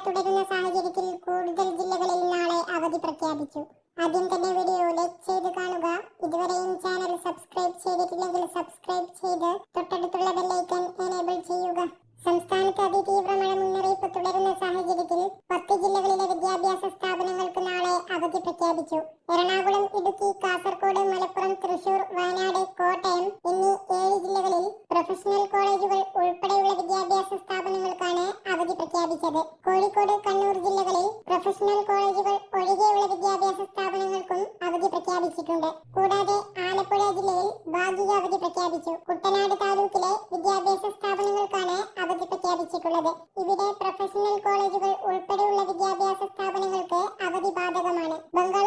തുടരുന്ന സാഹചര്യത്തിൽ കൂടുതൽ ജില്ലകളിൽ നാളെ അവധി പ്രഖ്യാപിച്ചു. ആദ്യം തന്നെ വീഡിയോ ലൈക്ക് ചെയ്ത് കാണുക. ഇതുവരെയും ചാനൽ സബ്സ്ക്രൈബ് ചെയ്തിട്ടില്ലെങ്കിൽ സബ്സ്ക്രൈബ് ചെയ്ത് തൊട്ടടുത്തുള്ള ബെല്ലൈക്കൺ എനേബിൾ ചെയ്യുക. സംസ്ഥാനത്ത് അതിതീവ്ര മഴ മുന്നറിയിപ്പ് തുടരുന്ന സാഹചര്യത്തിൽ 10 ജില്ലകളിലെ വിദ്യാഭ്യാസ സ്ഥാപനങ്ങൾക്ക് നാളെ അവധി പ്രഖ്യാപിച്ചു. എറണാകുളം, ഇടുക്കി, കാസർഗോഡ്, മലപ്പുറം, തൃശൂർ, വയനാട്, കോട്ടയം എന്നീ 7 ജില്ലകളിൽ പ്രൊഫഷണൽ കോളേജുകൾ ഉൾപ്പെടെയുള്ള വിദ്യാഭ്യാസ സ്ഥാപനങ്ങൾക്കാണ് അവധി പ്രഖ്യാപിച്ചത്. കോഴിക്കോട്, കണ്ണൂർ ജില്ലകളിൽ പ്രൊഫഷണൽ കോളേജുകൾ ഒഴികെയുള്ള വിദ്യാഭ്യാസ സ്ഥാപനങ്ങൾക്കും അവധി പ്രഖ്യാപിച്ചിട്ടുണ്ട്. കൂടാതെ ആലപ്പുഴ ജില്ലയിൽ ഭാഗിക അവധി പ്രഖ്യാപിച്ചു. കുട്ടനാട് താലൂക്കിലെ വിദ്യാഭ്യാസ സ്ഥാപനങ്ങൾക്കാണ് അവധി പ്രഖ്യാപിച്ചിട്ടുള്ളത്. ഇവിടെ പ്രൊഫഷണൽ കോളേജുകൾ ഉൾപ്പെടെയുള്ള വിദ്യാഭ്യാസ സ്ഥാപനങ്ങൾക്ക് അവധി ബാധകമാണ്. ബംഗാൾ